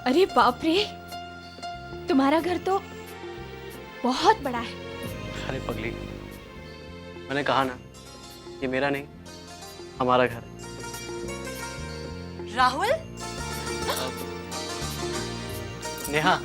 अरे बाप रे, तुम्हारा घर तो बहुत बड़ा है। अरे पगली, मैंने कहा ना, ये मेरा नहीं, हमारा घर है। राहुल, नेहा,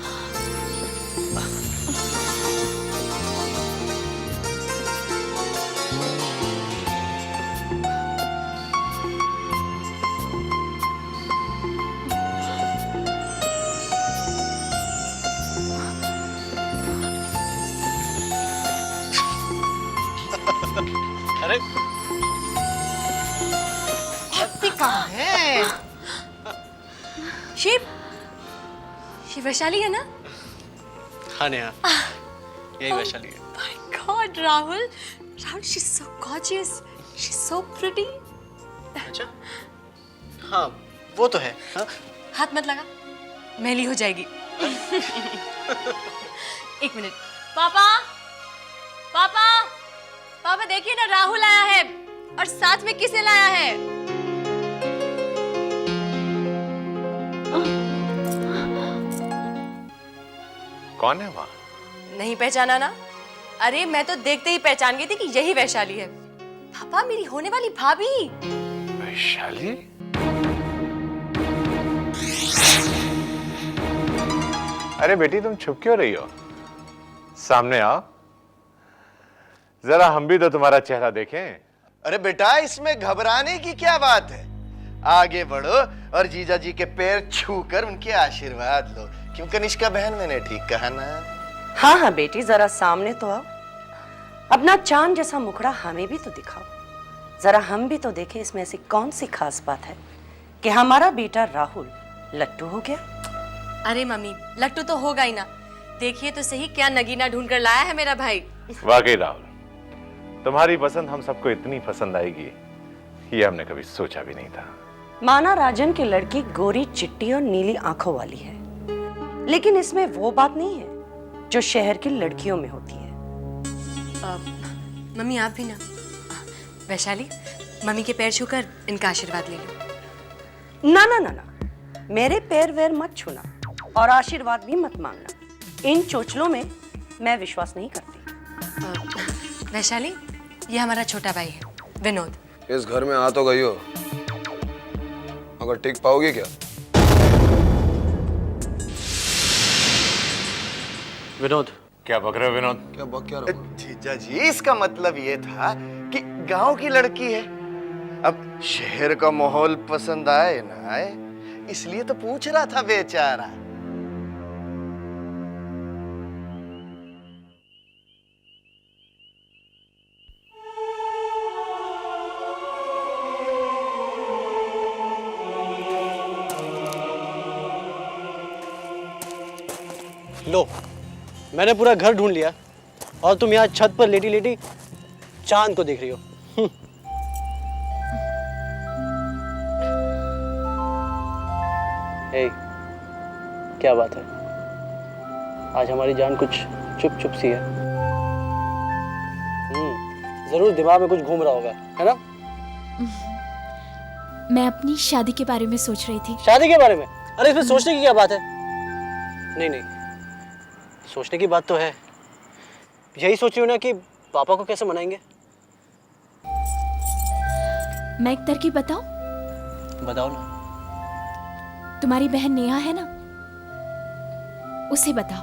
अरे हैप्पी कहाँ है? शिव वैशाली है ना? हाँ नेहा, यही वैशाली है। My God, Rahul, she's so gorgeous, she's so pretty. अच्छा, हाँ वो तो है। हाँ? हाथ मत लगा, मैली हो जाएगी। एक मिनट, पापा, पापा, पापा देखिए ना, राहुल आया है और साथ में किसे लाया है? कौन है वहाँ? नहीं पहचाना ना? अरे मैं तो देखते ही पहचान गई थी कि यही वैशाली है। पापा, मेरी होने वाली भाभी। वैशाली? अरे बेटी, तुम छुप क्यों रही हो? सामने आओ, जरा हम भी तो तुम्हारा चेहरा देखें। अरे बेटा, इसमें घबराने की क्या बात है? आगे बढ़ो और जीजा जी के पैर छूकर उनके आशीर्वाद लो। क्यों कनिष्का बहन, मैंने ठीक कहा ना? हाँ हाँ बेटी, जरा सामने तो आओ, अपना चांद जैसा मुखड़ा हमें भी तो दिखाओ। जरा हम भी तो देखें इसमें ऐसी कौन सी खास बात है कि हमारा बेटा राहुल लट्टू हो गया। अरे मम्मी, लट्टू तो होगा ही ना। देखिए तो सही क्या नगीना ढूंढ कर लाया है मेरा भाई। वाकई राहुल, तुम्हारी पसंद हम सबको इतनी पसंद आएगी, ये हमने कभी सोचा भी नहीं था। माना राजन की लड़की गोरी चिट्टी और नीली आंखों वाली है, लेकिन इसमें वो बात नहीं है जो शहर की लड़कियों में होती है। मम्मी आप भी ना। वैशाली, मम्मी के पैर छूकर इनका आशीर्वाद ले लो। ना ना ना ना, मेरे पैर वैर मत छूना और आशीर्वाद भी मत मांगना। इन चोचलों में मैं विश्वास नहीं करती। वैशाली, ये हमारा छोटा भाई है विनोद। इस घर में आ तो गई हो, मगर टिक पाओगी क्या? विनोद, क्या बक रहे हो विनोद? क्या बक क्या रहा हूँ? जीजा जी, इसका मतलब ये था कि गांव की लड़की है। अब शहर का माहौल पसंद आए ना आए, इसलिए तो पूछ रहा था बेचारा। लो, मैंने पूरा घर ढूंढ लिया और तुम यहाँ छत पर लेटी लेटी चांद को देख रही हो। ए, क्या बात है? आज हमारी जान कुछ चुप चुप सी है। जरूर दिमाग में कुछ घूम रहा होगा, है ना? मैं अपनी शादी के बारे में सोच रही थी। शादी के बारे में? अरे इसमें सोचने की क्या बात है? नहीं नहीं, सोचने की बात तो है। यही सोच रही हो ना कि पापा को कैसे मनाएंगे? मैं एक तरकीब बताऊं? बताओ ना। तुम्हारी बहन नेहा है ना, उसे बताओ,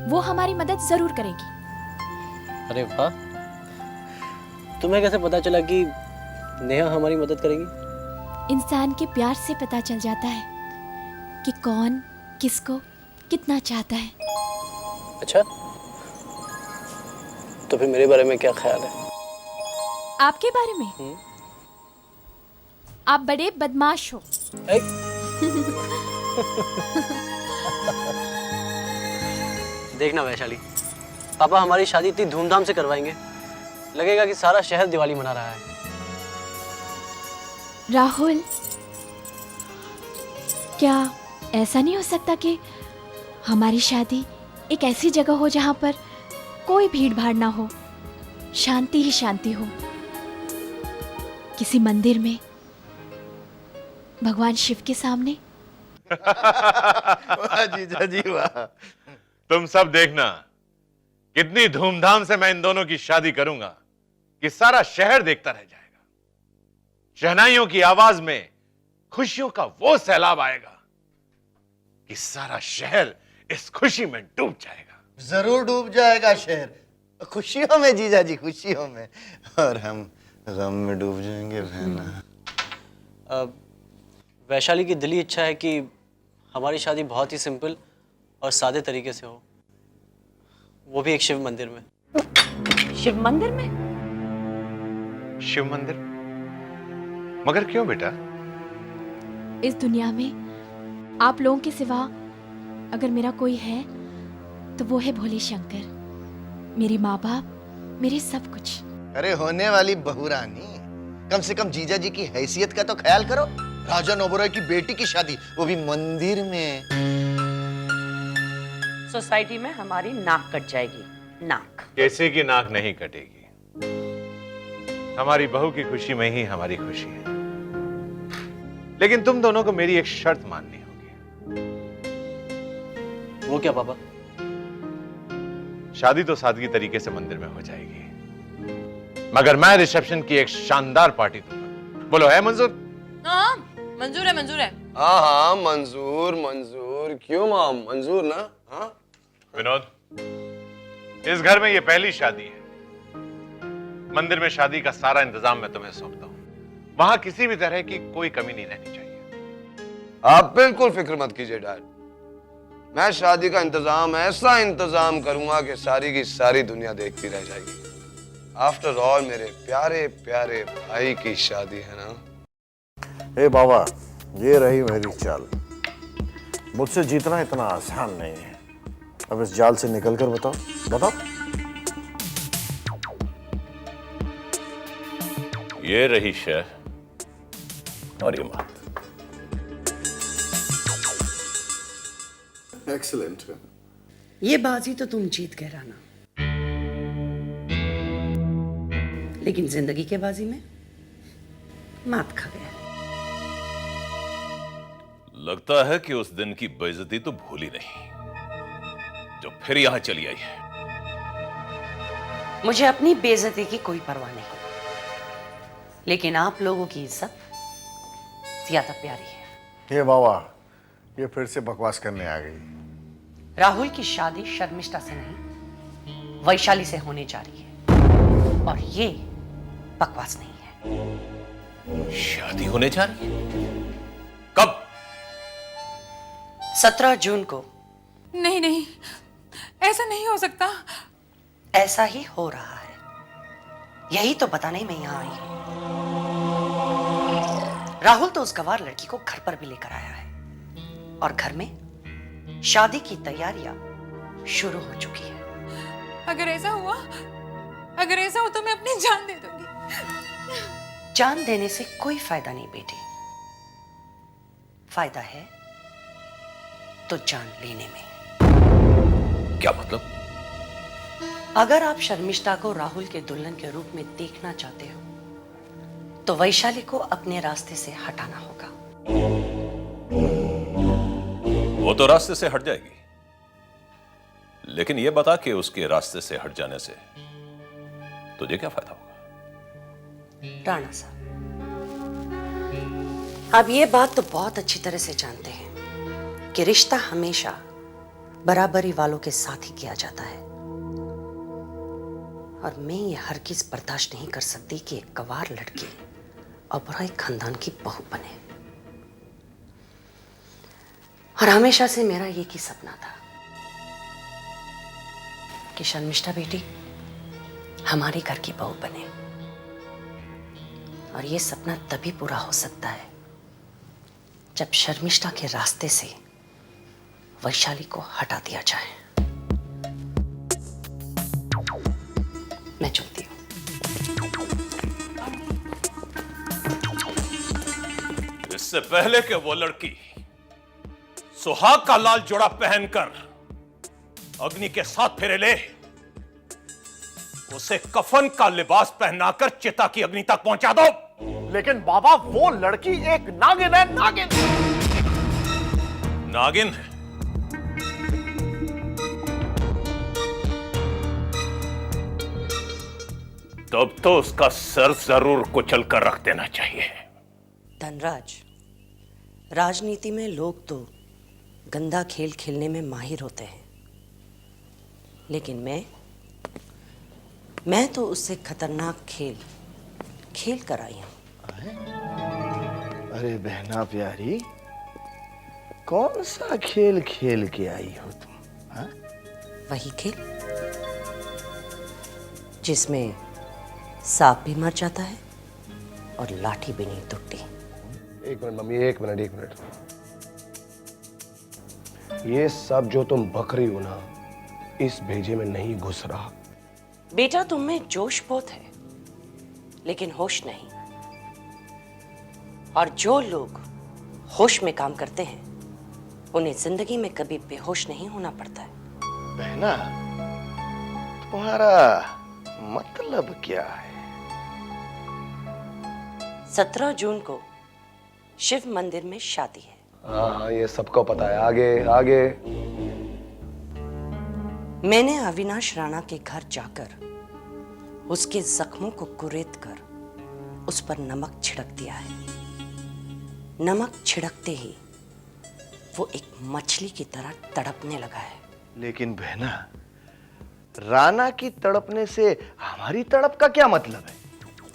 वो हमारी मदद जरूर करेगी। अरे वाह, तुम्हें कैसे पता चला कि नेहा हमारी मदद करेगी? इंसान के प्यार से पता चल जाता है कि कौन किसको कितना चाहता है। अच्छा, तो फिर मेरे बारे में क्या ख्याल है? आपके बारे में? आप बड़े बदमाश हो। देखना वैशाली, पापा हमारी शादी इतनी धूमधाम से करवाएंगे, लगेगा कि सारा शहर दिवाली मना रहा है। राहुल, क्या ऐसा नहीं हो सकता कि हमारी शादी एक ऐसी जगह हो जहां पर कोई भीड़ भाड़ ना हो, शांति ही शांति हो, किसी मंदिर में भगवान शिव के सामने? वाह जीजा जी वाह। तुम सब देखना कितनी धूमधाम से मैं इन दोनों की शादी करूंगा कि सारा शहर देखता रह जाएगा। शहनाइयों की आवाज में खुशियों का वो सैलाब आएगा कि सारा शहर इस खुशी में डूब जाएगा। जरूर डूब जाएगा शहर, खुशियों में जीजा जी, खुशियों में, और हम गम में डूब जाएंगे बहना। वैशाली की दिली इच्छा है कि हमारी शादी बहुत ही सिंपल और सादे तरीके से हो, वो भी एक शिव मंदिर में। शिव मंदिर में? शिव मंदिर? मगर क्यों बेटा? इस दुनिया में आप लोगों के सिवा अगर मेरा कोई है तो वो है भोले शंकर, मेरी माँ बाप, मेरे सब कुछ। अरे होने वाली बहू रानी, कम से कम जीजा जी की हैसियत का तो ख्याल करो। राजा नोबराय की बेटी की शादी, वो भी मंदिर में। सोसाइटी में हमारी नाक कट जाएगी, नाक। किसी की नाक नहीं कटेगी। हमारी बहू की खुशी में ही हमारी खुशी है। लेकिन तुम दोनों को मेरी एक शर्त माननी होगी। वो क्या पापा? शादी तो सादगी तरीके से मंदिर में हो जाएगी, मगर मैं रिसेप्शन की एक शानदार पार्टी दूंगा। बोलो है मंजूर? हाँ मंजूर है, मंजूर है। हाँ हाँ मंजूर मंजूर, क्यों माम, मंजूर ना। हाँ विनोद, इस घर में ये पहली शादी है। मंदिर में शादी का सारा इंतजाम मैं तुम्हें सौंपता हूं। वहां किसी भी तरह की कोई कमी नहीं रहनी चाहिए। आप बिल्कुल फिक्र मत कीजिए डैड, मैं शादी का इंतजाम ऐसा इंतजाम करूंगा कि सारी की सारी दुनिया देखती रह जाएगी। आफ्टर ऑल मेरे प्यारे प्यारे भाई की शादी है ना। ए बाबा, ये रही मेरी चाल। मुझसे जीतना इतना आसान नहीं है। अब इस जाल से निकलकर बताओ बताओ। ये रही शह और ये मात। एक्सीलेंट। ये बाजी तो तुम जीत गए राना, लेकिन जिंदगी के बाजी में मात खा गया। लगता है कि उस दिन की बेइज्जती तो भूली नहीं जो फिर यहां चली आई है। मुझे अपनी बेइज्जती की कोई परवाह नहीं, लेकिन आप लोगों की इज्जत ज्यादा प्यारी है। ये बाबा, ये फिर से बकवास करने आ गई। राहुल की शादी शर्मिष्ठा से नहीं, वैशाली से होने जा रही है, और ये बकवास नहीं है। शादी होने जा रही है? कब? 17 जून को। नहीं नहीं, ऐसा नहीं हो सकता। ऐसा ही हो रहा है, यही तो बताने मैं यहां आई हूं। राहुल तो उस गवार लड़की को घर पर भी लेकर आया है, और घर में शादी की तैयारियां शुरू हो चुकी है। अगर ऐसा हो तो मैं अपनी जान दे दूंगी। जान देने से कोई फायदा नहीं बेटी, फायदा है तो जान लेने में। क्या मतलब? अगर आप शर्मिष्ठा को राहुल के दुल्हन के रूप में देखना चाहते हो तो वैशाली को अपने रास्ते से हटाना होगा। वो तो रास्ते से हट जाएगी, लेकिन ये बता कि उसके रास्ते से हट जाने से तुझे क्या फायदा होगा? राणा साहब, आप ये बात तो बहुत अच्छी तरह से जानते हैं कि रिश्ता हमेशा बराबरी वालों के साथ ही किया जाता है, और मैं ये हरगिज बर्दाश्त नहीं कर सकती कि एक गवार लड़की ओबरॉय खानदान की बहू बने। और हमेशा से मेरा एक ही सपना था कि शर्मिष्ठा बेटी हमारे घर की बहू बने, और ये सपना तभी पूरा हो सकता है जब शर्मिष्ठा के रास्ते से वैशाली को हटा दिया जाए। मैं चलती हूं। इससे पहले कि वो लड़की सुहाग का लाल जोड़ा पहनकर अग्नि के साथ फेरे ले, उसे कफन का लिबास पहनाकर चिता की अग्नि तक पहुंचा दो। लेकिन बाबा, वो लड़की एक नागिन है, नागिन। नागिन है। तब तो उसका सर जरूर कुचल कर रख देना चाहिए। धनराज, राजनीति में लोग तो गंदा खेल खेलने में माहिर होते हैं, लेकिन मैं तो उससे खतरनाक खेल खेल कर आई हूं। अरे बहना प्यारी, कौन सा खेल खेल के आई हो तुम? हाँ? वही खेल जिसमें सांप भी मर जाता है और लाठी भी नहीं टूटती। एक मिनट मम्मी, एक मिनट। ये सब जो तुम बक रही हो ना, इस भेजे में नहीं घुस रहा। बेटा, तुम में जोश बहुत है लेकिन होश नहीं। और जो लोग होश में काम करते हैं उन्हें जिंदगी में कभी बेहोश नहीं होना पड़ता है। बहना, तुम्हारा मतलब क्या है? 17 जून को शिव मंदिर में शादी है। हाँ, ये सबको पता है। आगे। मैंने अविनाश राणा के घर जाकर उसके जख्मों को कुरेद कर उस पर नमक छिड़क दिया है। नमक छिड़कते ही वो एक मछली की तरह तड़पने लगा है। लेकिन बहना, राणा की तड़पने से हमारी तड़प का क्या मतलब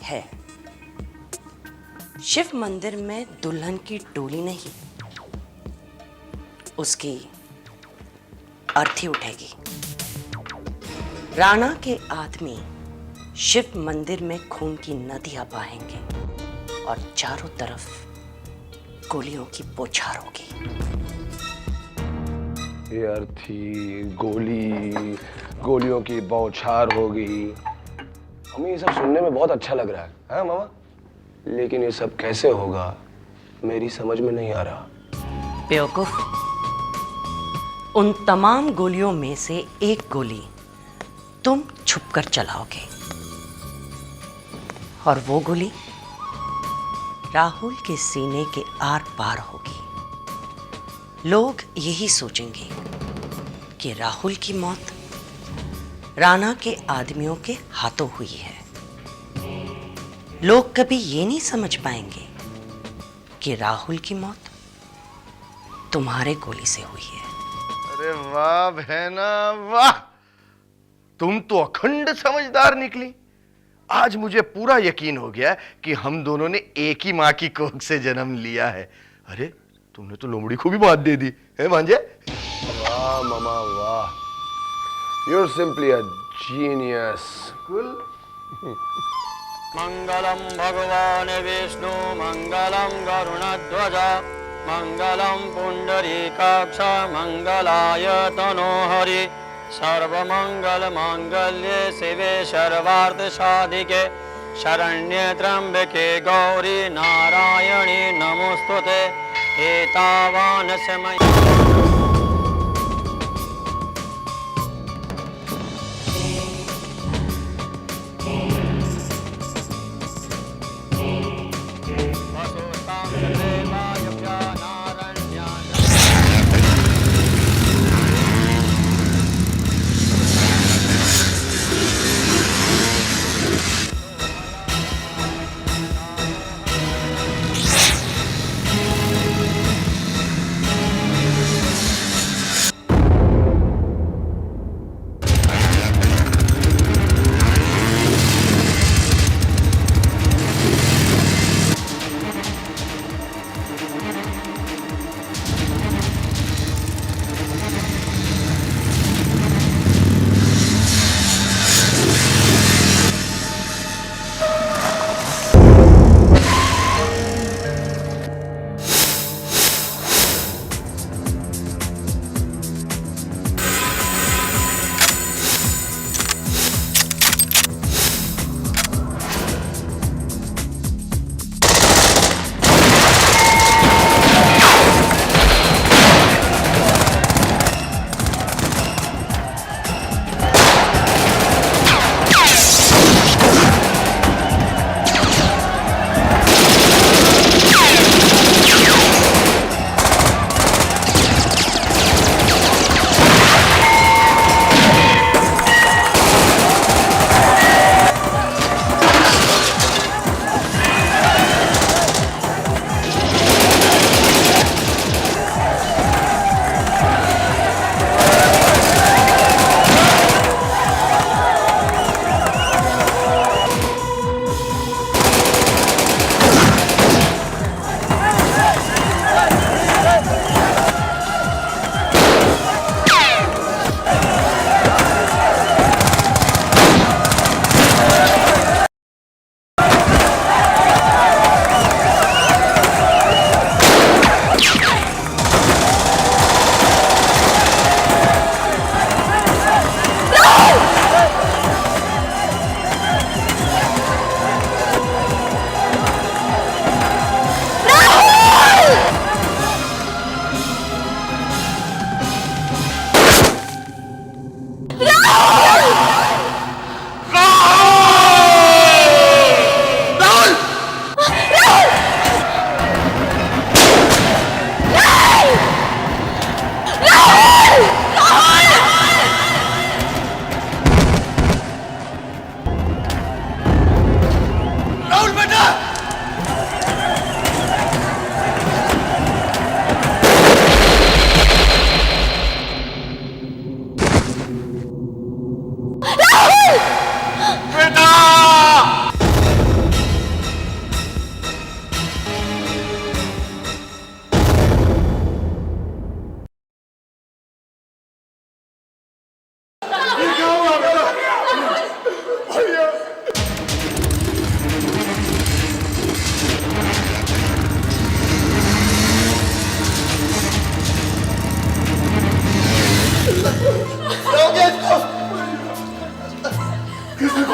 है? शिव मंदिर में दुल्हन की डोली नहीं, उसकी अर्थी उठेगी। राणा के आदमी शिव मंदिर में खून की नदियां बहेंगे और चारों तरफ गोलियों की बौछार होगी। ये अर्थी, गोलियों की बौछार होगी। हमें ये सब सुनने में बहुत अच्छा लग रहा है, हाँ मामा? लेकिन ये सब कैसे होगा मेरी समझ में नहीं आ रहा। बेवकूफ, उन तमाम गोलियों में से एक गोली तुम छुपकर चलाओगे और वो गोली राहुल के सीने के आर पार होगी। लोग यही सोचेंगे कि राहुल की मौत राणा के आदमियों के हाथों हुई है। लोग कभी ये नहीं समझ पाएंगे कि राहुल की मौत तुम्हारे गोली से हुई है। अरे वाह बहना वाह, तुम तो अखंड समझदार निकली। आज मुझे पूरा यकीन हो गया कि हम दोनों ने एक ही माँ की कोख से जन्म लिया है। अरे तुमने तो लोमड़ी को भी बात दे दी है भांजे। वाह मामा वाह, you're simply a genius. मंगलम भगवान विष्णु मंगलम गरुणध्वज मंगलम पुंडरीकाक्ष मंगलाय तनोहरि सर्वमंगल मांगल्ये शिवे सर्वार्थ साधिके शरण्ये त्र्यंबके गौरी नारायणी नमोस्तुते। एतावान समय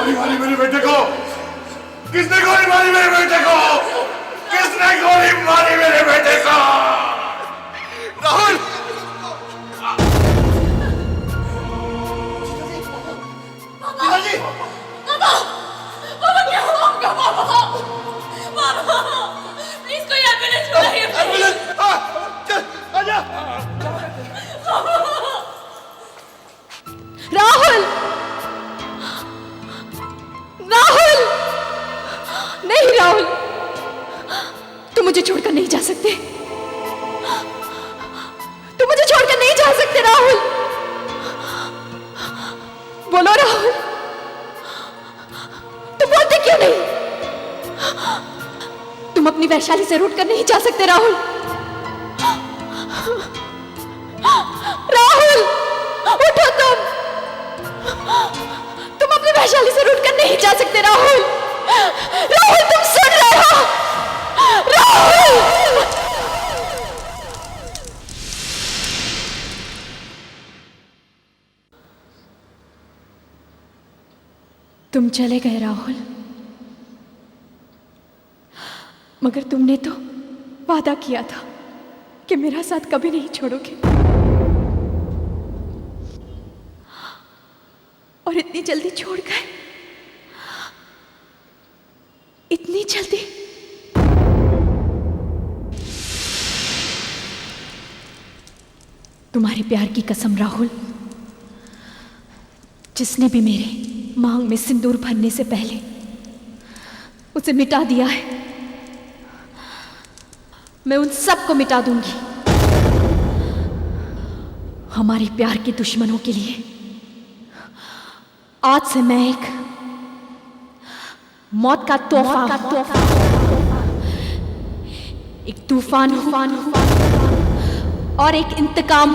गोली मारी मेरे बेटे को? किसने गोली मारी मेरे बेटे को? किसने गोली मारी मेरे बेटे को? राहुल! पापा पापा क्या हुआ आपका? पापा प्लीज कोई एम्बुलेंस बुलाइए। आजा! राहुल, राहुल, नहीं राहुल, तुम मुझे छोड़कर नहीं जा सकते। तुम मुझे छोड़कर नहीं जा सकते राहुल। बोलो राहुल, तुम बोलते क्यों नहीं? तुम अपनी वैशाली से रूठ कर नहीं जा सकते राहुल। राहुल, उठो तुम अपनी वैशाली से रूठ कर नहीं जा सकते राहुल। राहुल, तुम सुन रहे हो? राहुल! तुम चले गए राहुल, मगर तुमने तो वादा किया था कि मेरा साथ कभी नहीं छोड़ोगे। और इतनी जल्दी छोड़ गए, इतनी जल्दी। तुम्हारे प्यार की कसम राहुल, जिसने भी मेरे मांग में सिंदूर भरने से पहले उसे मिटा दिया है, मैं उन सबको मिटा दूंगी। हमारे प्यार के दुश्मनों के लिए आज से मैं एक मौत का तोहफा, एक तूफान हूं और एक इंतकाम।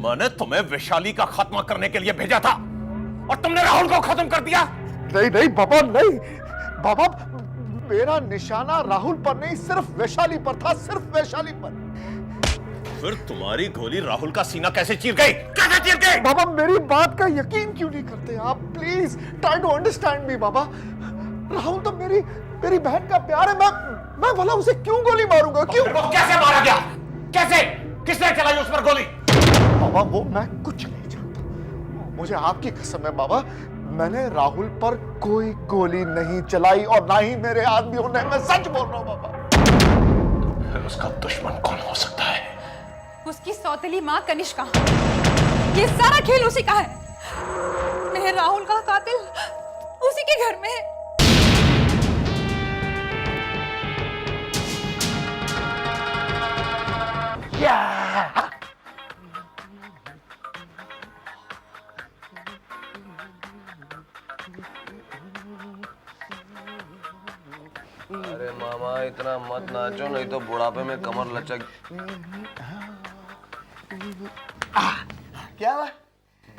मैंने तुम्हें वैशाली का खात्मा करने के लिए भेजा था और तुमने राहुल को खत्म कर दिया। नहीं नहीं बाबा, नहीं बाबा, मेरा निशाना राहुल पर नहीं, सिर्फ वैशाली पर था, सिर्फ वैशाली पर। फिर तुम्हारी गोली राहुल का सीना कैसे चीर गई? कैसे चीर गई? बाबा, मेरी बात का यकीन क्यों नहीं करते आप? Please try to understand me बाबा। राहुल तो मेरी बहन का प्यार है। मैं भला उसे क्यों गोली मारूंगा? क्यों? वो कैसे मारा गया? कैसे? किसने चलाई उस पर गोली? बाबा, वो मैं कुछ नहीं जानता। मुझे आपकी कसम है बाबा, मैंने राहुल पर कोई गोली नहीं चलाई और ना ही मेरे आदमियों ने। मैं सच बोल रहा हूं बाबा। फिर उसका दुश्मन कौन हो सकता है? उसकी सौतेली माँ कनिष्का। ये सारा खेल उसी का है। मैं राहुल का कातिल उसी के घर में है। अरे मामा इतना मत नाचो, नहीं तो बुढ़ापे में कमर लचक। क्या हुआ?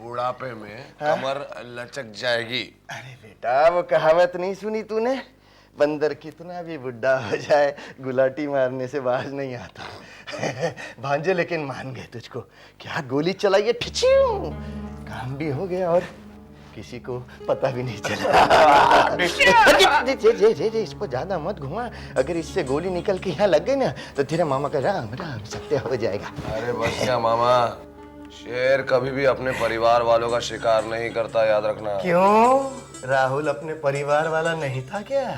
बुढ़ापे में कमर लचक जाएगी। अरे बेटा, वो कहावत नहीं सुनी तूने? बंदर कितना भी बुढ़ा हो जाए, गुलाटी मारने से बाज नहीं आता। भांजे लेकिन मान गए तुझको। क्या गोली चलाई है, ठिचियों। काम भी हो गया और किसी को पता भी नहीं चला। इसको ज्यादा मत घुमा, अगर इससे गोली निकल के यहाँ लग गई ना तो तेरे मामा का राम राम सत्य हो जाएगा। अरे बस क्या मामा, शेर कभी भी अपने परिवार वालों का शिकार नहीं करता, याद रखना। क्यों? राहुल अपने परिवार वाला नहीं था क्या?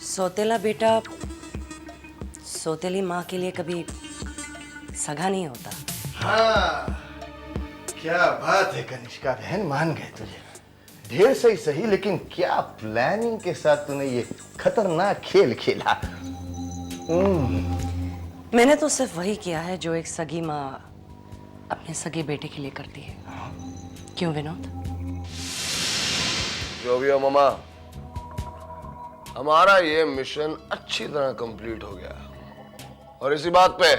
सौतेला बेटा सौतेली माँ के लिए कभी सगा नहीं होता। हाँ, क्या बात है कनिष्का बहन, मान गए तुझे। ढेर सही सही, लेकिन क्या प्लानिंग के साथ तूने ये खतरनाक खेल खेला। मैंने तो सिर्फ वही किया है जो एक सगी माँ अपने सगे बेटे के लिए करती है। क्यों विनोद? जो भी हो मामा, हमारा ये मिशन अच्छी तरह कंप्लीट हो गया और इसी बात पे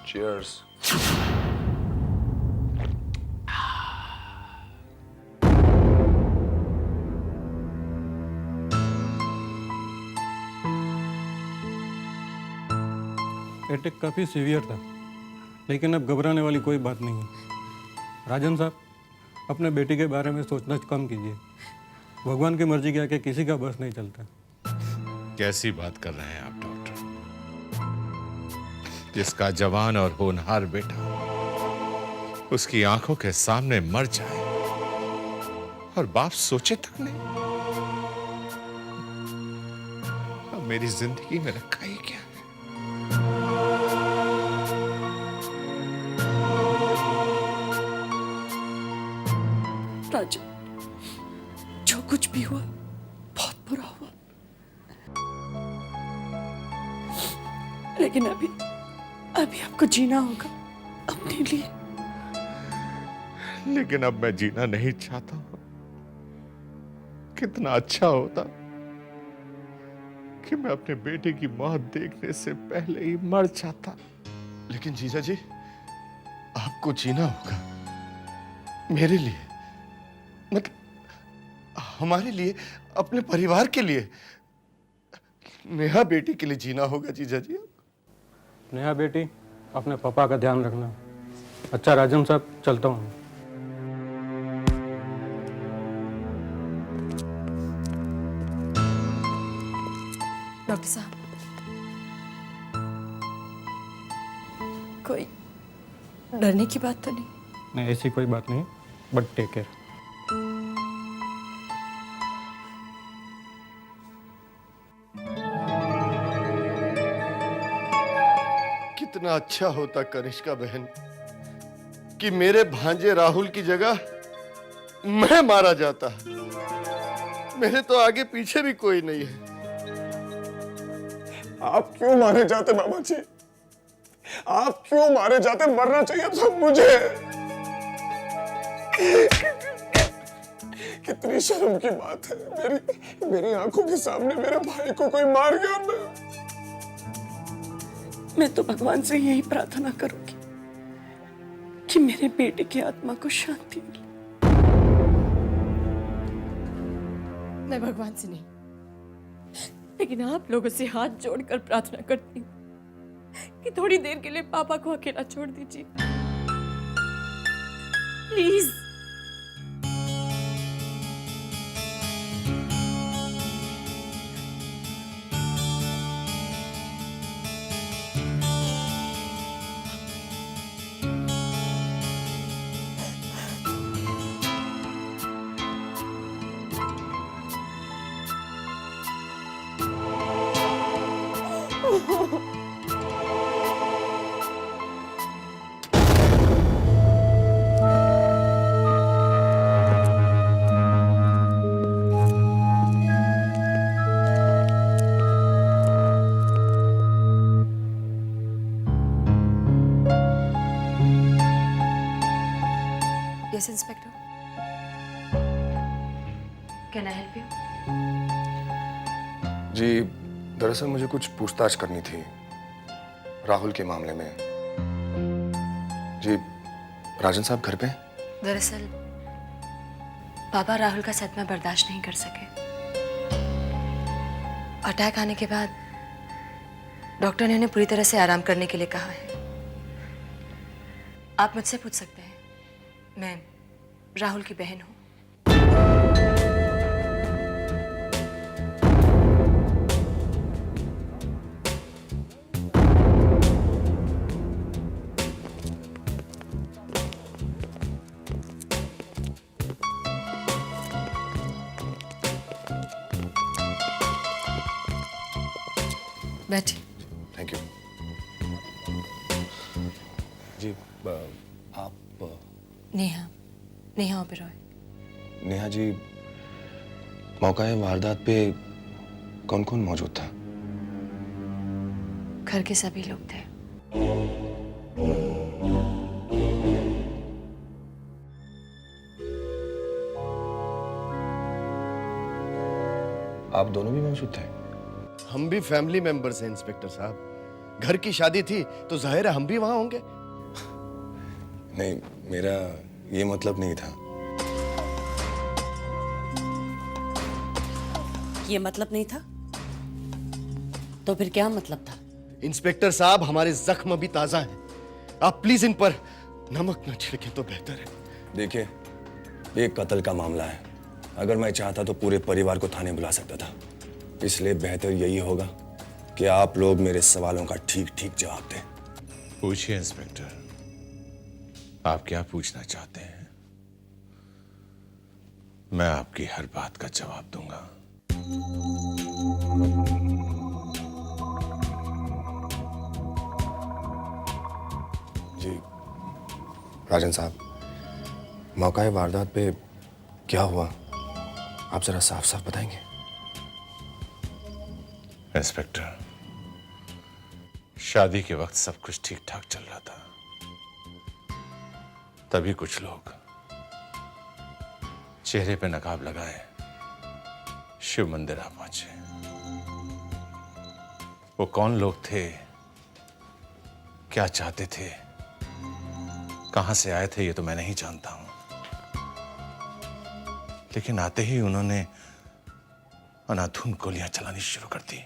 चीयर्स। अटैक काफ़ी सीवियर था, लेकिन अब घबराने वाली कोई बात नहीं है। राजन साहब, अपने बेटी के बारे में सोचना कम कीजिए। भगवान की मर्जी के आगे किसी का बस नहीं चलता। कैसी बात कर रहे हैं आप डॉक्टर? जिसका जवान और होनहार बेटा उसकी आंखों के सामने मर जाए और बाप सोचे तक नहीं। अब मेरी जिंदगी में रखा ही क्या है? राजू, जो कुछ भी हुआ बहुत बुरा हुआ, लेकिन अभी आपको जीना होगा अपने लिए। लेकिन अब मैं जीना नहीं चाहता हूं। कितना अच्छा होता कि मैं अपने बेटे की मौत देखने से पहले ही मर जाता। लेकिन जीजा जी, आपको जीना होगा मेरे लिए, मतलब हमारे लिए, अपने परिवार के लिए, नेहा बेटी के लिए जीना होगा जीजा जी। नेहा बेटी, अपने पापा का ध्यान रखना। अच्छा राजन साहब, चलता हूँ। डॉक्टर साहब, कोई डरने की बात तो नहीं? नहीं, ऐसी कोई बात नहीं, बट टेक केयर। कितना अच्छा होता कनिष्का बहन कि मेरे भांजे राहुल की जगह मैं मारा जाता। मेरे तो आगे पीछे भी कोई नहीं है। आप क्यों मारे जाते बाबा जी? आप क्यों मारे जाते? मरना चाहिए था मुझे। कितनी शर्म की बात है, मेरी आंखों के सामने मेरे भाई को कोई मार गया। मैं तो भगवान से यही प्रार्थना करूंगी कि मेरे बेटे की आत्मा को शांति मिले। मैं भगवान से नहीं, लेकिन आप लोगों से हाथ जोड़कर प्रार्थना करती हूँ कि थोड़ी देर के लिए पापा को अकेला छोड़ दीजिए, please. Yes, Inspector. Can I help you? जी, दरअसल मुझे कुछ पूछताछ करनी थी राहुल के मामले में। जी, राजन साहब घर पे हैं? दरअसल पापा राहुल का सदमा बर्दाश्त नहीं कर सके। अटैक आने के बाद डॉक्टर ने उन्हें पूरी तरह से आराम करने के लिए कहा है। आप मुझसे पूछ सकते हैं, मैं राहुल की बहन हूँ। बैठिए। Thank you. जी, आप नेहा ओबेरॉय। नेहा जी, मौका वारदात पे कौन कौन मौजूद था? घर के सभी लोग थे। आप दोनों भी मौजूद थे? हम भी फैमिली मेंबर्स हैं इंस्पेक्टर साहब। घर की शादी थी तो जाहिर है हम भी वहां होंगे। नहीं, मेरा ये मतलब नहीं था। ये मतलब नहीं था? तो फिर क्या मतलब था? इंस्पेक्टर साहब, हमारे जख्म अभी ताजा हैं। आप प्लीज इन पर नमक न छिड़कें तो बेहतर है। देखिए, एक कत्ल का मामला है। अगर मैं चाहता तो पूरे परिवार को थाने बुला सकता था। इसलिए बेहतर यही होगा कि आप लोग मेरे सवालों का ठीक ठीक जवाब दें। पूछिए इंस्पेक्टर, आप क्या पूछना चाहते हैं? मैं आपकी हर बात का जवाब दूंगा। जी राजन साहब, मौका वारदात पे क्या हुआ, आप जरा साफ साफ बताएंगे? इंस्पेक्टर, शादी के वक्त सब कुछ ठीक ठाक चल रहा था। तभी कुछ लोग चेहरे पे नकाब लगाए शिव मंदिर आ पहुंचे। वो कौन लोग थे, क्या चाहते थे, कहां से आए थे, ये तो मैं नहीं जानता हूं। लेकिन आते ही उन्होंने अनाधुन गोलियां चलानी शुरू कर दी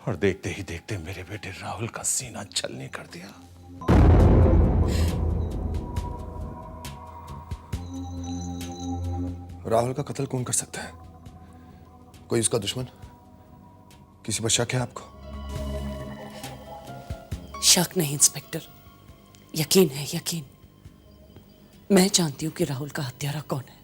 और देखते ही देखते मेरे बेटे राहुल का सीना छलनी कर दिया। राहुल का कत्ल कौन कर सकता है? कोई उसका दुश्मन? किसी पर शक है आपको? शक नहीं इंस्पेक्टर, यकीन है, यकीन। मैं जानती हूं कि राहुल का हत्यारा कौन है।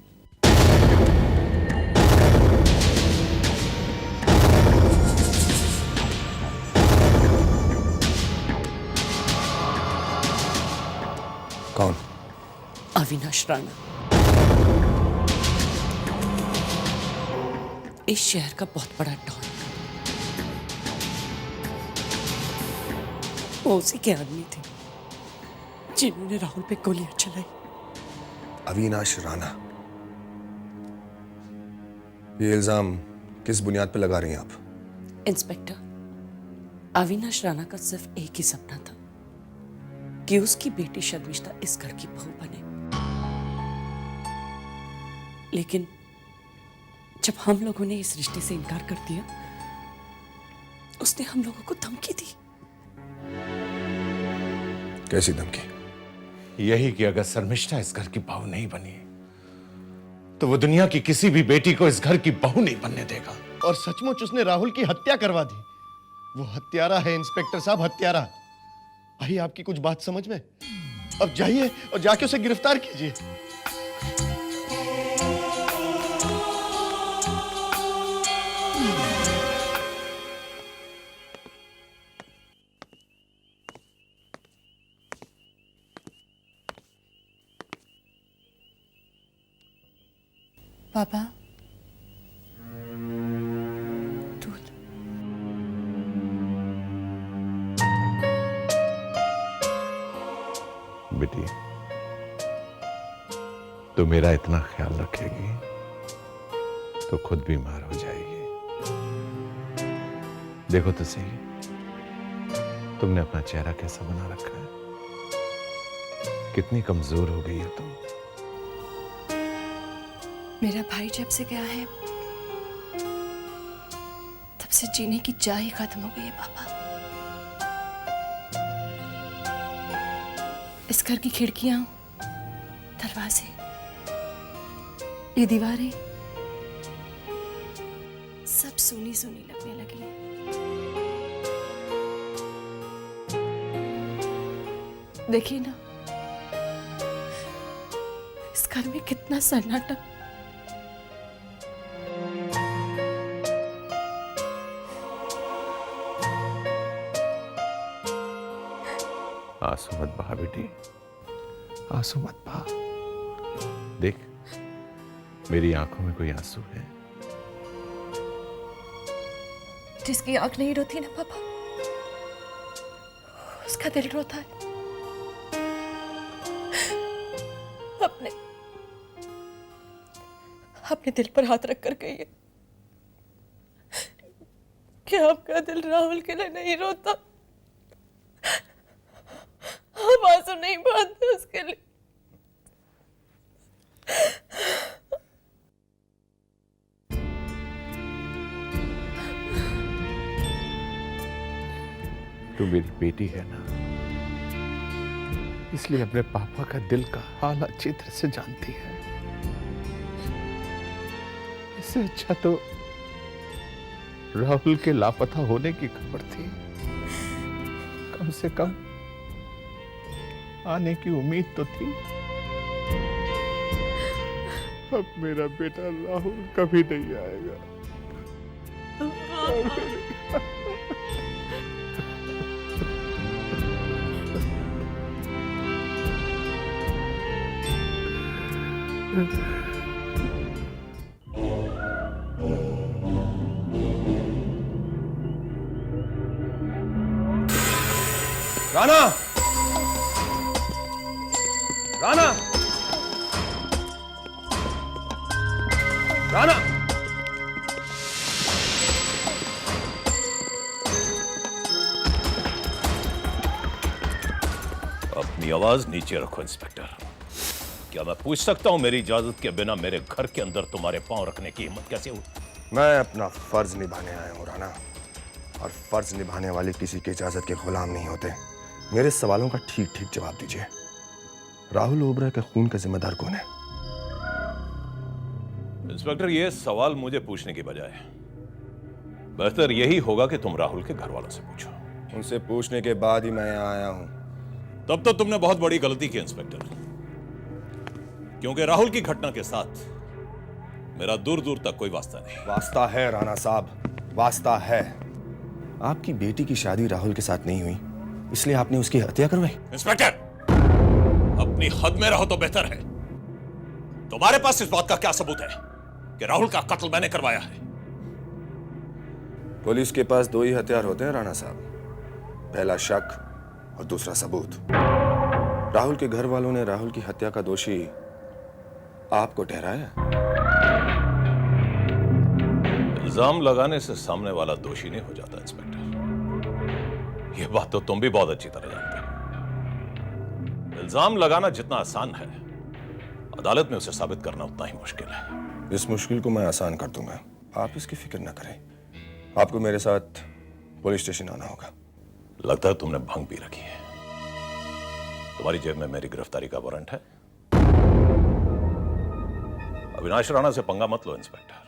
कौन? अविनाश राणा। इस शहर का बहुत बड़ा डॉन। वो उसी के आदमी थे जिन्होंने राहुल पे गोलियां चलाई। अविनाश राणा? ये इल्जाम किस बुनियाद पर लगा रही हैं आप? इंस्पेक्टर, अविनाश राणा का सिर्फ एक ही सपना था कि उसकी बेटी शर्मिष्ठा इस घर की बहू बने। लेकिन जब हम लोगों ने इस रिश्ते से इनकार कर दिया, उसने हम लोगों को धमकी दी। कैसी धमकी? यही कि अगर शर्मिष्ठा इस घर की बहू नहीं बनी तो वो दुनिया की किसी भी बेटी को इस घर की बहू नहीं बनने देगा। और सचमुच उसने राहुल की हत्या करवा दी। वो हत्यारा है इंस्पेक्टर साहब, हत्यारा। आई आपकी कुछ बात समझ में? अब जाइए और जाके उसे गिरफ्तार कीजिए। पापा, दूध। बेटी, तो मेरा इतना ख्याल रखेगी तो खुद बीमार हो जाएगी। देखो तो सही, तुमने अपना चेहरा कैसा बना रखा है, कितनी कमजोर हो गई है तुम। मेरा भाई जब से गया है तब से जीने की चाह ही खत्म हो गई है पापा। इस घर की खिड़कियां, दरवाजे, ये दीवारें सब सूनी सूनी लगने लगी है। देखिए ना, इस घर में कितना सन्नाटा। आंसू मत बहा बेटी, आंसू मत बहा। देख, मेरी आंखों में कोई आंसू है? जिसकी आंख नहीं रोती ना पापा, उसका दिल रोता है। अपने दिल पर हाथ रख कर कहिए कि आपका दिल राहुल के लिए नहीं रोता। हम आंसू नहीं बहाते उसके लिए। तू मेरी बेटी है ना, इसलिए अपने पापा का दिल का हाल अच्छी तरह से जानती है। इससे अच्छा तो राहुल के लापता होने की खबर थी। कम से कम आने की उम्मीद तो थी। अब मेरा बेटा राहुल कभी नहीं आएगा। राणा, राणा, राणा, अपनी आवाज नीचे रखो इंस्पेक्टर। क्या मैं पूछ सकता हूं मेरी इजाजत के बिना मेरे घर के अंदर तुम्हारे पांव रखने की हिम्मत कैसे हुई? मैं अपना फर्ज निभाने आया हूं राणा, और फर्ज निभाने वाले किसी की इजाजत के गुलाम नहीं होते। मेरे सवालों का ठीक ठीक जवाब दीजिए। राहुल ओबरा के खून का जिम्मेदार कौन है? इंस्पेक्टर, ये सवाल मुझे पूछने की बजाय बेहतर यही होगा कि तुम राहुल के घर वालों से पूछो। उनसे पूछने के बाद ही मैं यहाँ आया हूं। तब तो तुमने बहुत बड़ी गलती की इंस्पेक्टर, क्योंकि राहुल की घटना के साथ मेरा दूर दूर तक कोई वास्ता नहीं। वास्ता है राणा साहब, वास्ता है। आपकी बेटी की शादी राहुल के साथ नहीं हुई, इसलिए आपने उसकी हत्या करवाई। इंस्पेक्टर, अपनी हद में रहो तो बेहतर है। तुम्हारे पास इस बात का क्या सबूत है कि राहुल का कत्ल मैंने करवाया है? पुलिस के पास दो ही हथियार होते हैं राणा साहब, पहला शक और दूसरा सबूत। राहुल के घर वालों ने राहुल की हत्या का दोषी आपको ठहराया। इल्जाम लगाने से सामने वाला दोषी नहीं हो जाता इंस्पेक्टर, यह बात तो तुम भी बहुत अच्छी तरह जानते हो। इल्जाम लगाना जितना आसान है, अदालत में उसे साबित करना उतना ही मुश्किल है। इस मुश्किल को मैं आसान कर दूंगा, आप इसकी फिक्र न करें। आपको मेरे साथ पुलिस स्टेशन आना होगा। लगता है तुमने भंग पी रखी है। तुम्हारी जेब में मेरी गिरफ्तारी का वारंट है। अविनाश राणा से पंगा मत लो इंस्पेक्टर।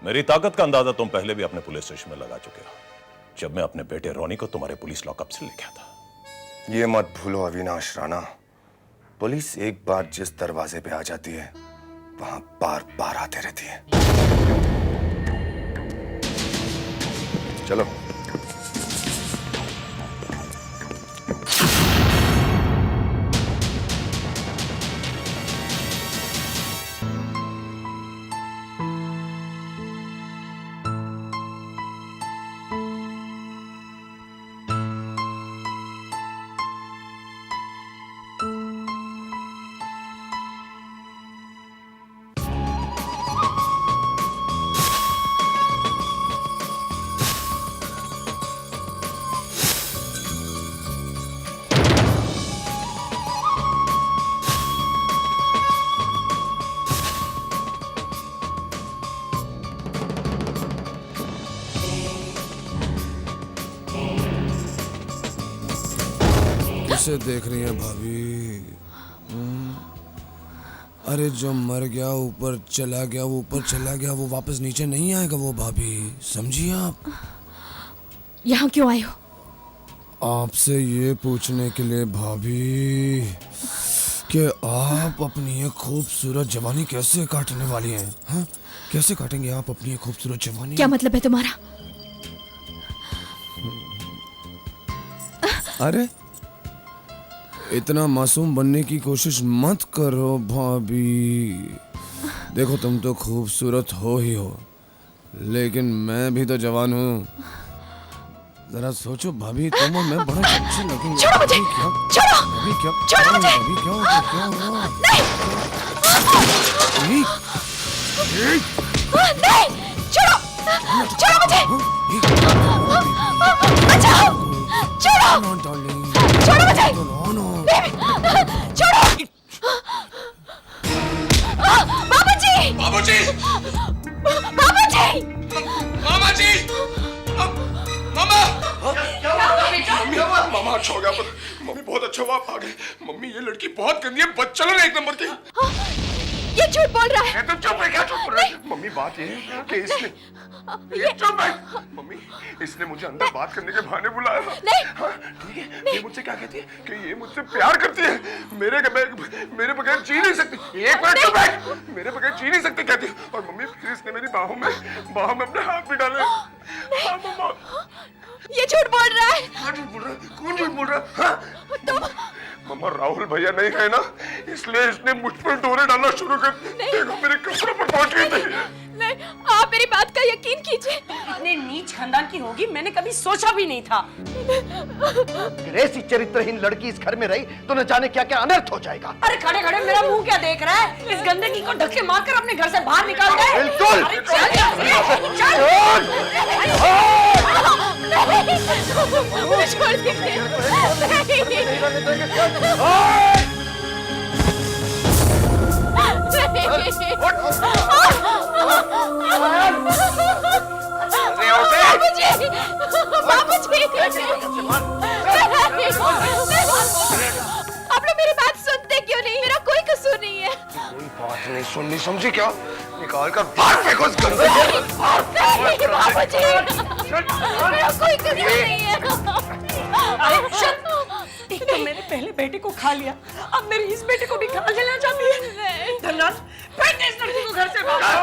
मेरी ताकत का अंदाजा तुम पहले भी अपने पुलिस स्टेशन में लगा चुके हो, जब मैं अपने बेटे रोनी को तुम्हारे पुलिस लॉकअप से लेके आता। ये मत भूलो अविनाश राणा, पुलिस एक बार जिस दरवाजे पे आ जाती है वहां बार बार आते रहती है। चलो। किसे देख रही है भाभी? अरे जो मर गया ऊपर चला गया, वो ऊपर चला गया, वो वापस नीचे नहीं आएगा वो भाभी, समझिए आप। यहाँ क्यों आए हो? आपसे ये पूछने के लिए भाभी कि आप अपनी ये खूबसूरत जवानी कैसे काटने वाली हैं? हाँ, कैसे काटेंगे आप अपनी ये खूबसूरत जवानी? क्या मतलब है तुम्हारा? अरे इतना मासूम बनने की कोशिश मत करो भाभी। देखो तुम तो खूबसूरत हो ही हो, लेकिन मैं भी तो जवान हूँ। जरा सोचो भाभी, तुम और मैं बड़ा अच्छे लगेंगे। छोड़ो मुझे! छोड़ो! अभी क्या? छोड़ो मुझे! अभी क्या हुआ? क्या हुआ? नहीं! नहीं! छोड़ो! छोड़ो मुझे! बचाओ! छोड़ो! छोड़ो मुझे! छोड़ो! बाबूजी! बाबूजी! बाबूजी! मामा जी! मामा! जवाब आ गए। मम्मी ये लड़की बहुत गंदी है, बदचलन है एक नंबर की। ये झूठ बोल रहा है। तो चुप है, क्या चुप रहा है? मम्मी बात ये है कि इसने ये चुप है। मम्मी इसने मुझे अंदर बात करने के बहाने बुलाया था। नहीं। हाँ, ठीक है। ये मुझसे क्या कहती है कि ये मुझसे प्यार करती है, मेरे बगैर जी नहीं सकती। एक मिनट चुप है, मेरे बगैर जी नहीं सकती कहती है। और मम्मी फिर इसने मेरी बाहों में अपने हाथ भी डाले। हाँ मम्मा, ये झूठ बोल रहा है। हाँ झूठ बोल रहा है। कौन झूठ बोल रहा है? हाँ? तुम मम्मा राहुल भैया नहीं है ना, इसलिए इसने मुझ पर डोरे डालना शुरू कर दिया। देखो मेरे कपड़े पर पहुंच गई थी। नहीं, आप मेरी बात का यकीन कीजिए। इतने नीच खानदान की होगी मैंने कभी सोचा भी नहीं था। अगर ऐसी चरित्रहीन लड़की इस घर में रही तो न जाने क्या क्या अनर्थ हो जाएगा। अरे खड़े खड़े मेरा मुंह क्या देख रहा है? इस गंदगी को धक्के मारकर अपने घर से बाहर निकाल दे। बिल्कुल। अरे चल, चल। मुझे छोड़ दीजिए। आप लोग मेरी बात सुनते क्यों नहीं? मेरा कोई कसूर नहीं है। कोई बात नहीं सुननी समझी क्या? निकाल कर बाहर फेंको इस गंदे बाबूजी, मेरा कोई कसूर नहीं है। एक तो मेरे पहले बेटे को खा लिया, अब मेरे इस बेटे को भी खा लेना चाहती है। धनराज, फेंक दे इस लड़की को घर से बाहर।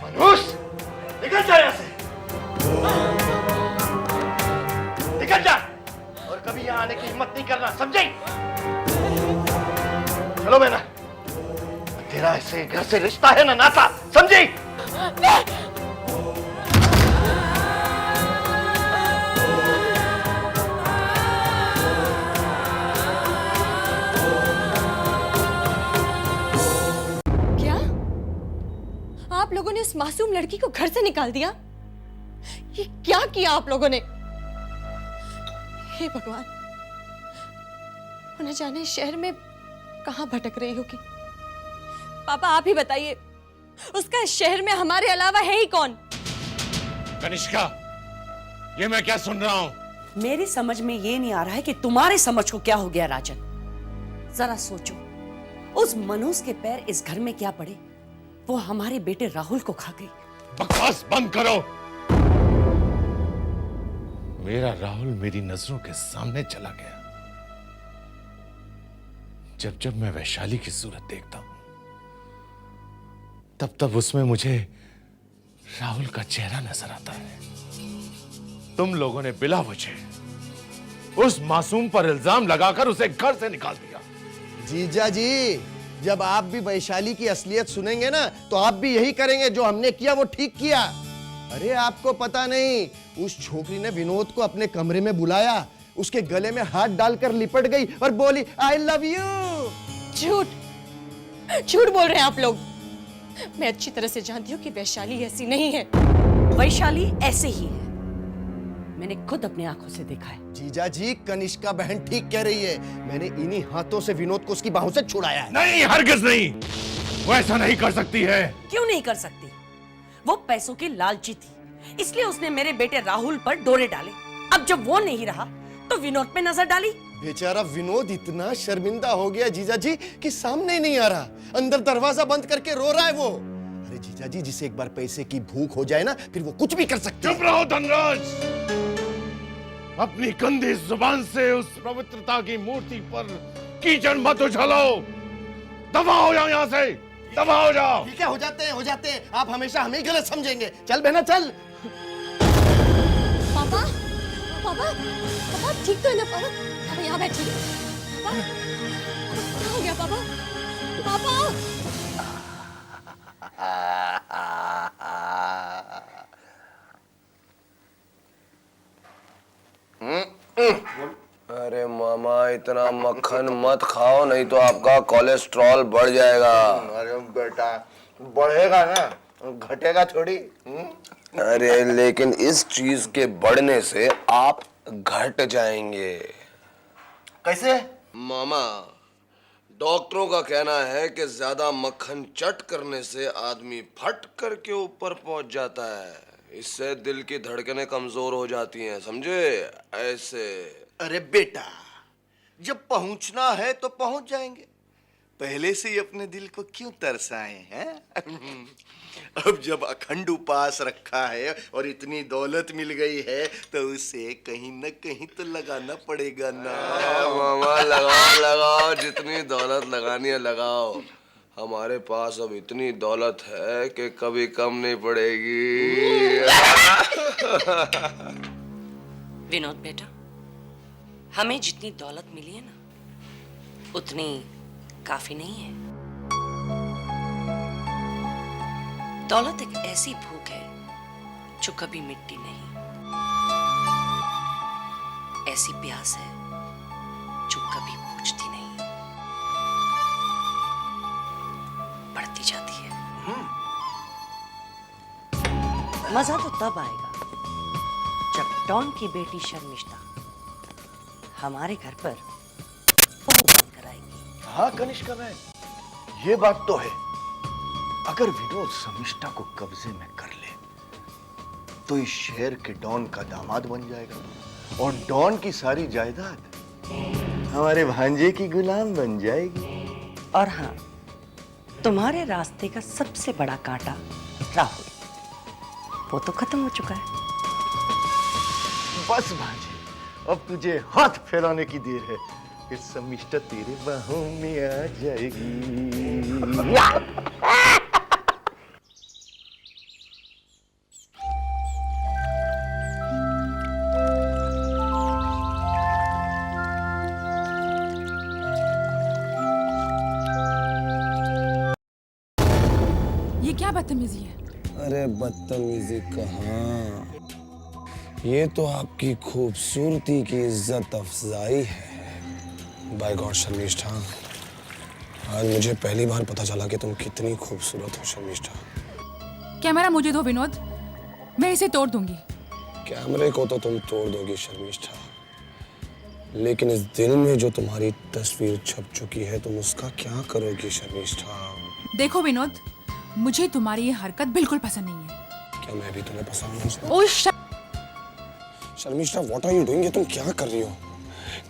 मनुष्य निकल जा यहाँ से, निकल जा, और कभी यहाँ आने की हिम्मत नहीं करना, समझे? चलो बेटा, तेरा ऐसे घर से रिश्ता है ना नाता, समझी? क्या आप लोगों ने उस मासूम लड़की को घर से निकाल दिया? ये क्या किया आप लोगों ने? हे भगवान, न जाने शहर में कहां भटक रही होगी। पापा आप ही बताइए, उसका इस शहर में हमारे अलावा है ही कौन? कनिष्का, ये मैं क्या सुन रहा हूं? मेरी समझ में ये नहीं आ रहा है कि तुम्हारी समझ को क्या हो गया राजन। जरा सोचो, उस मनोज के पैर इस घर में क्या पड़े? वो हमारे बेटे राहुल को खा गई। बकवास बंद करो। मेरा राहुल मेरी नजरों के सामने चला गया। जब जब मैं वैशाली की सूरत देखता हूं, तब तब उसमें मुझे राहुल का चेहरा नजर आता है। तुम लोगों ने बिला वजह उस मासूम पर इल्जाम लगाकर उसे घर से निकाल दिया। जीजा जी, जब आप भी वैशाली की असलियत सुनेंगे ना, तो आप भी यही करेंगे। जो हमने किया वो ठीक किया। अरे आपको पता नहीं, उस छोकरी ने विनोद को अपने कमरे में बुलाया, उसके गले में हाथ डालकर लिपट गई और बोली आई लव यू। झूठ झूठ बोल रहे हैं आप लोग। मैं अच्छी तरह से जानती हूँ कि वैशाली ऐसी नहीं है। वैशाली ऐसे ही है, मैंने खुद अपनी आंखों से देखा है। जीजा जी, कनिष्का बहन ठीक कह रही है। मैंने इन्हीं हाथों से विनोद को उसकी बाहों से छुड़ाया है। नहीं, हरगिज नहीं, वो ऐसा नहीं कर सकती है। क्यों नहीं कर सकती? वो पैसों की लालची थी, इसलिए उसने मेरे बेटे राहुल पर डोरे डाले। अब जब वो नहीं रहा तो विनोद पे नजर डाली। बेचारा विनोद इतना शर्मिंदा हो गया जीजा जी कि सामने ही नहीं आ रहा, अंदर दरवाजा बंद करके रो रहा है वो। अरे जीजा जी, जिसे एक बार पैसे की भूख हो जाए ना, फिर वो कुछ भी कर सकती है। चुप रहो धनराज, अपनी गंदी जुबान से उस पवित्रता की मूर्ति पर कीचड़ मत उछालो। दफा हो जाओ यहाँ से, दफा हो जाओ। ठीक है, हो जाते हैं। आप हमेशा हमें ही गलत समझेंगे। चल बहना चल। पापा पापा पापा ठीक तो है ना? पापा पापा यहाँ बैठिए। पापा क्या हो गया पापा? पापा अरे मामा, इतना मक्खन मत खाओ, नहीं तो आपका कोलेस्ट्रॉल बढ़ जाएगा। अरे बेटा, बढ़ेगा ना, घटेगा थोड़ी। अरे लेकिन इस चीज के बढ़ने से आप घट जाएंगे। कैसे? मामा, डॉक्टरों का कहना है कि ज्यादा मक्खन चट करने से आदमी फट करके ऊपर पहुंच जाता है। इससे दिल की धड़कनें कमजोर हो जाती हैं, समझे? ऐसे। अरे बेटा, जब पहुंचना है तो पहुंच जाएंगे। पहले से ही अपने दिल को क्यों तरसाए हैं? अब जब अखंड उपास रखा है और इतनी दौलत मिल गई है तो उसे कहीं न कहीं तो लगाना पड़ेगा ना। मामा लगाओ लगाओ, जितनी दौलत लगानी है लगाओ। हमारे पास अब इतनी दौलत है कि कभी कम नहीं पड़ेगी। विनोद बेटा, हमें जितनी दौलत मिली है ना, उतनी काफी नहीं है। दौलत एक ऐसी भूख है जो कभी मिटती नहीं, ऐसी प्यास है जो कभी बुझती नहीं, बढ़ती जाती है। मजा तो तब आएगा जब डॉन की बेटी शर्मिष्ठा हमारे घर पर बहू बनकर आएगी। हाँ कनिष्का बहन, ये बात तो है। अगर विनोद शर्मिष्ठा को कब्जे में कर ले तो इस शहर के डॉन का दामाद बन जाएगा और डॉन की सारी जायदाद हमारे भांजे की गुलाम बन जाएगी। और हाँ, तुम्हारे रास्ते का सबसे बड़ा कांटा राहुल, वो तो खत्म हो चुका है। बस भांजे, अब तुझे हाथ फैलाने की देर है। इस शर्मिष्ठा तेरे बाहों में आ जाएगी। ये क्या बदतमीजी है? अरे बदतमीजी कहाँ, ये तो आपकी खूबसूरती की इज्जत अफजाई है। बाय गॉड शर्मिष्ठा, आज मुझे पहली बार पता चला कि तुम कितनी खूबसूरत हो शर्मिष्ठा। कैमरा मुझे दो विनोद, मैं इसे तोड़ दूंगी। कैमरे को तो तुम तोड़ दोगी शर्मिष्ठा, लेकिन इस दिल में जो तुम्हारी तस्वीर छप चुकी है तुम उसका क्या करोगी शर्मिष्ठा? देखो विनोद, मुझे तुम्हारी ये हरकत बिल्कुल पसंद नहीं है। क्या मैं भी तुम्हें पसंद नहीं? Oh Sharmishtha, what are you doing? ये तुम क्या कर रही हो?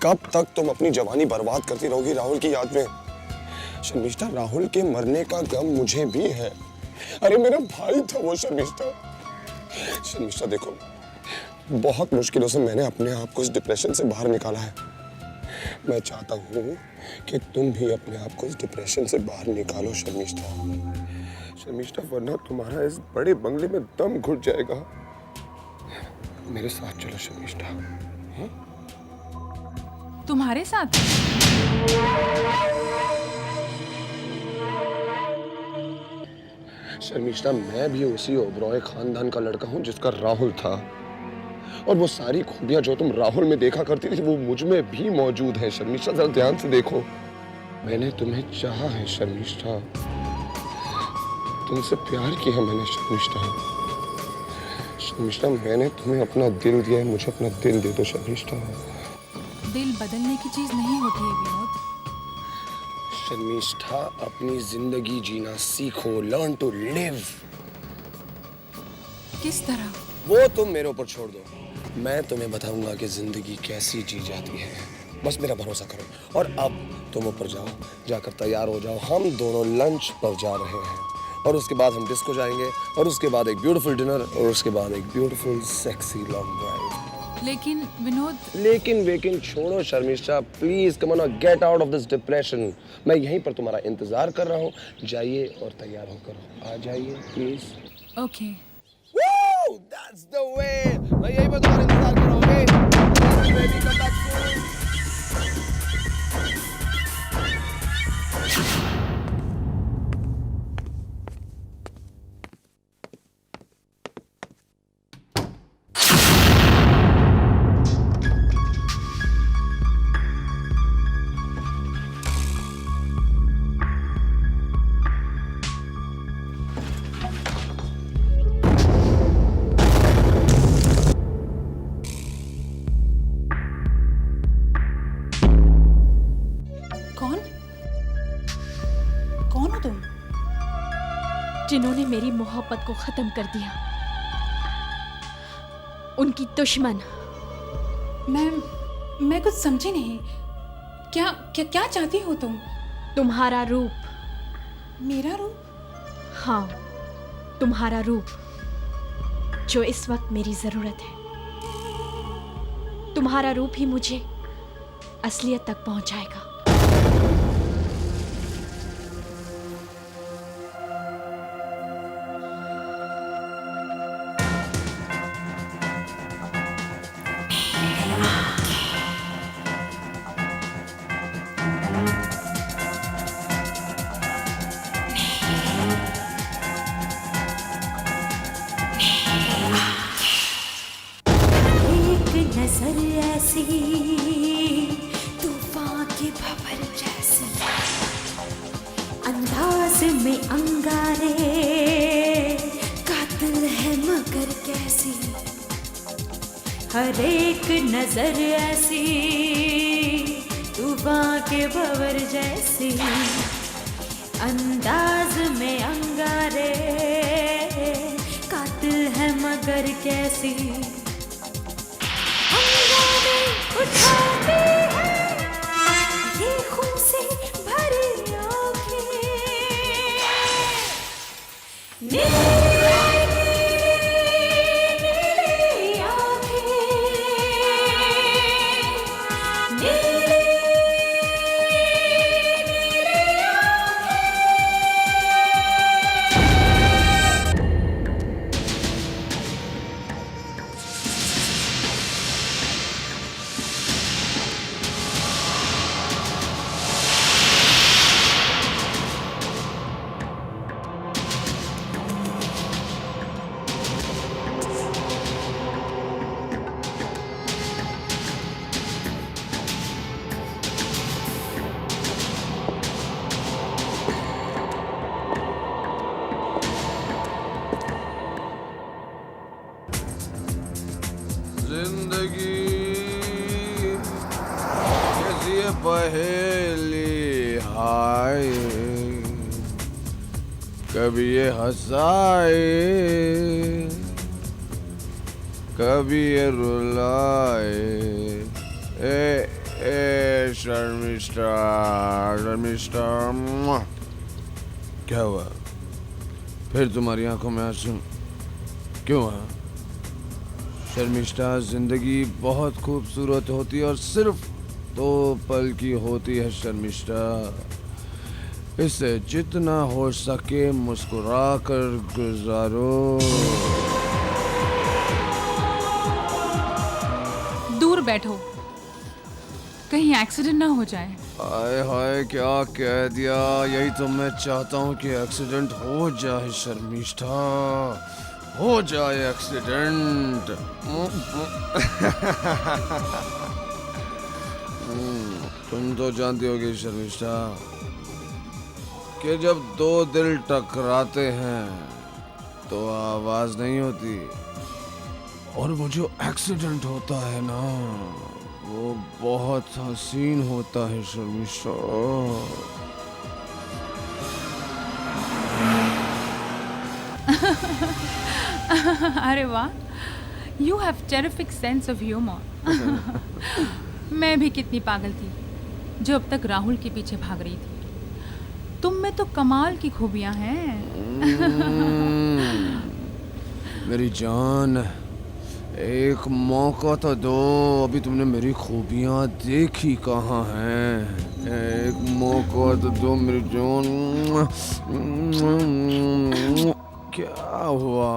कब तक तुम अपनी जवानी बर्बाद करती रहोगी राहुल की याद में? शर्मिष्ठा, राहुल के मरने का गम मुझे भी है। अरे मेरा भाई था वो शर्मिष्ठा। शर्मिष्ठा देखो, बहुत मुश्किलों से मैंने अपने आप को इस डिप्रेशन से बाहर निकाला है। मैं चाहता हूँ कि तुम भी अपने आप को इस डिप्रेशन से बाहर निकालो शर्मिष्ठा। शर्मिष्ठा, वरना तुम्हारा इस बड़े बंगले में दम घुट जाएगा। मेरे साथ चलो शर्मिष्ठा। तुम्हारे साथ? शर्मिष्ठा, मैं भी उसी ओबरॉय खानदान का लड़का हूँ जिसका राहुल था, और वो सारी खूबियां जो तुम राहुल में देखा करती थी वो मुझ में भी मौजूद है। शर्मिष्ठा, जरा ध्यान से देखो, मैंने तुम्हें चाहा है शर्मिष्ठा, तुमसे प्यार किया मैंने शर्मिष्ठा। शर्मिष्ठा, मैंने तुम्हें अपना दिल दिया है, मुझे अपना दिल दे दो शर्मिष्ठा। दिल बदलने की चीज नहीं होती है विनोद। शर्मिष्ठा, अपनी जिंदगी जीना सीखो, लर्न टू लिव। किस तरह? वो तुम मेरे ऊपर छोड़ दो, मैं तुम्हें बताऊंगा कि जिंदगी कैसी जी जाती है। बस मेरा भरोसा करो। और अब तुम ऊपर जाओ, जाकर तैयार हो जाओ, हम दोनों लंच पर जा रहे हैं, और उसके बाद हम डिस्को जाएंगे, और उसके बाद एक ब्यूटीफुल डिनर, और उसके बाद एक ब्यूटीफुल सेक्सी लॉन्ग ड्राइव। लेकिन विनोद, लेकिन वेकिन छोड़ो Sharmishtha, please come on, get out of this depression. मैं यहीं पर तुम्हारा इंतजार कर रहा हूँ, जाइए और तैयार होकर आ जाइए please. Okay. That's the way. मैं यहीं पर तुम्हारा इंतजार कर रहा हूँ। Okay? Baby, come back soon. कौन हो तुम? जिन्होंने मेरी मोहब्बत को खत्म कर दिया, उनकी दुश्मन। मैं कुछ समझी नहीं। क्या क्या क्या चाहती हो तुम? तुम्हारा रूप। मेरा रूप? हाँ, तुम्हारा रूप, जो इस वक्त मेरी जरूरत है। तुम्हारा रूप ही मुझे असलियत तक पहुंचाएगा। नजर ऐसी तूफान की भंवर जैसी, अंदाज में अंगारे, कातिल है मगर कैसी। हर एक नजर ऐसी तूफान के भंवर जैसी, अंदाज में अंगारे, कातिल है मगर कैसी। उठाती है ये खून से भरी आँखें, नीली आँखें, नीली जिंदगी कैसी है पहेली, हाय कभी ये हंसाए, कभी ये रुलाए। ए शर्मिष्ठा, शर्मिष्ठा, क्या हुआ? फिर तुम्हारी आंखों में आंसू क्यों है? शर्मिष्ठा, जिंदगी बहुत खूबसूरत होती है और सिर्फ 2 पल की होती है शर्मिष्ठा। इसे जितना हो सके मुस्कुरा कर गुजारो। दूर बैठो, कहीं एक्सीडेंट ना हो जाए। हाय हाय, क्या कह दिया? यही तो मैं चाहता हूँ कि एक्सीडेंट हो जाए शर्मिष्ठा, हो जाए एक्सीडेंट। तुम तो जानती होगी शर्मिष्ठा कि जब 2 दिल टकराते हैं तो आवाज नहीं होती, और वो जो एक्सीडेंट होता है ना, वो बहुत हसीन होता है शर्मिष्ठा। अरे वाह, you have terrific sense of humour. मैं भी कितनी पागल थी जो अब तक राहुल के पीछे भाग रही थी। तुम में तो कमाल की खूबियां हैं। मेरी जान, एक मौका तो दो। अभी तुमने मेरी खूबियां देखी कहाँ हैं? एक मौका तो दो मेरी जान। क्या हुआ?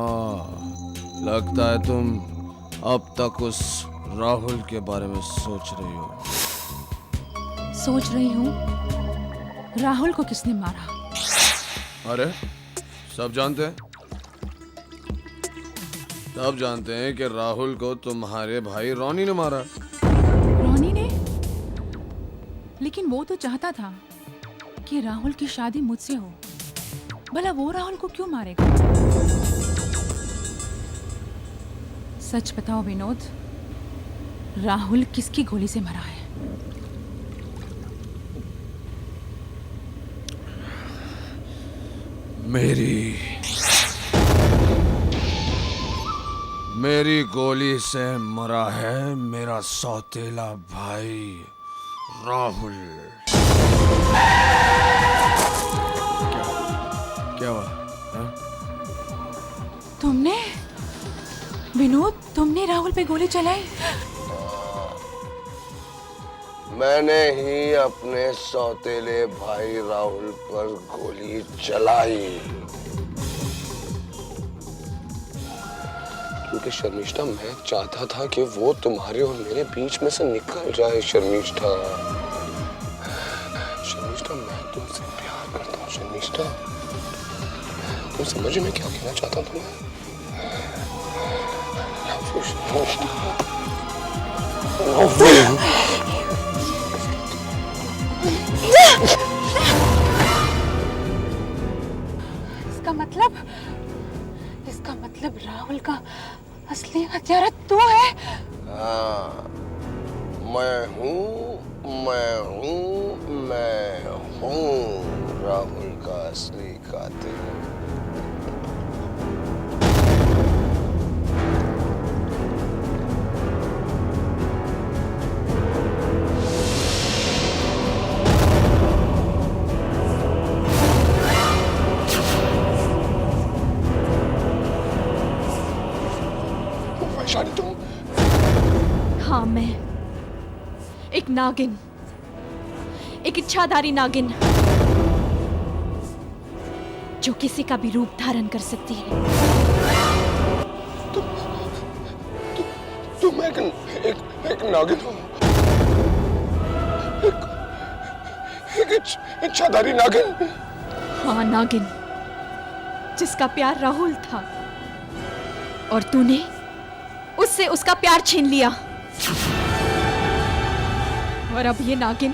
लगता है तुम अब तक उस राहुल के बारे में सोच रही हो। सोच रही हूँ, राहुल को किसने मारा? अरे सब जानते हैं, सब जानते हैं कि राहुल को तुम्हारे भाई रोनी ने मारा। रोनी ने? लेकिन वो तो चाहता था कि राहुल की शादी मुझसे हो। भला वो राहुल को क्यों मारेगा? सच बताओ विनोद, राहुल किसकी गोली से मरा है? मेरी गोली से मरा है मेरा सौतेला भाई राहुल। क्या हुआ? हाँ? तुमने विनोद, तुमने राहुल पे गोली चलाई? मैंने ही अपने सौतेले भाई राहुल पर गोली चलाई, क्योंकि शर्मिष्ठा मैं चाहता था कि वो तुम्हारे और मेरे बीच में से निकल जाए। शर्मिष्ठा, शर्मिष्ठा मैं तुमसे प्यार करता हूँ। शर्मिष्ठा, तुम समझ में क्या कहना चाहता हूँ तुम्हें? इसका मतलब राहुल का असली हत्यारा तू है? हाँ, मैं हूँ राहुल का असली कातिल। वैशाली तुम? हाँ, मैं एक नागिन, एक इच्छाधारी नागिन, जो किसी का भी रूप धारण कर सकती है। तुम एक नागिन हो, एक इच्छाधारी नागिन। हाँ, नागिन, जिसका प्यार राहुल था और तूने उससे उसका प्यार छीन लिया। और अब ये नागिन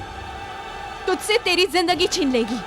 तुझसे तेरी जिंदगी छीन लेगी।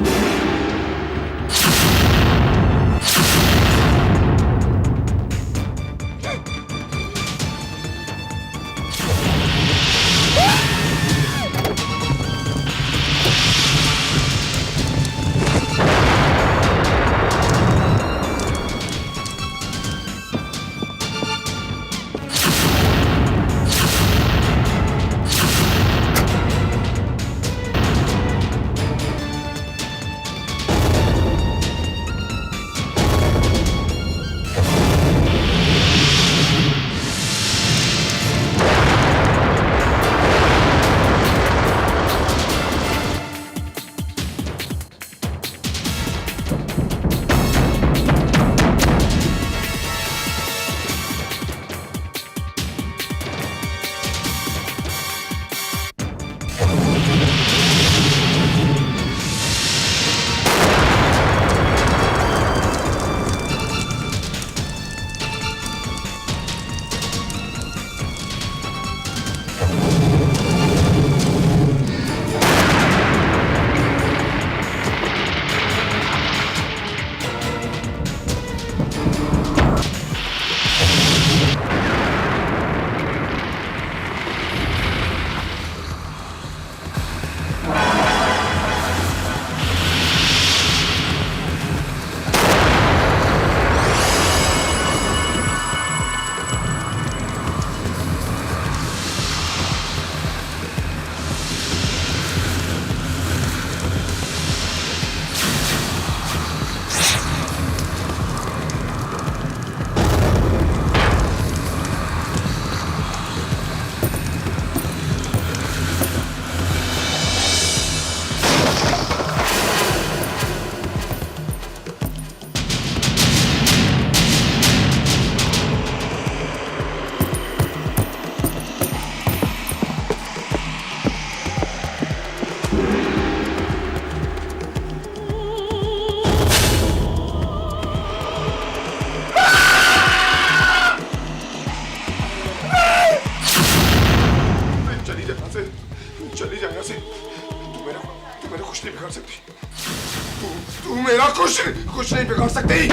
तू मेरा कुछ नहीं बिगाड़ सकती।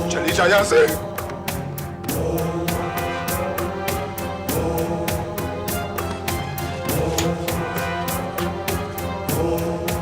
चली जा यहाँ से। नीली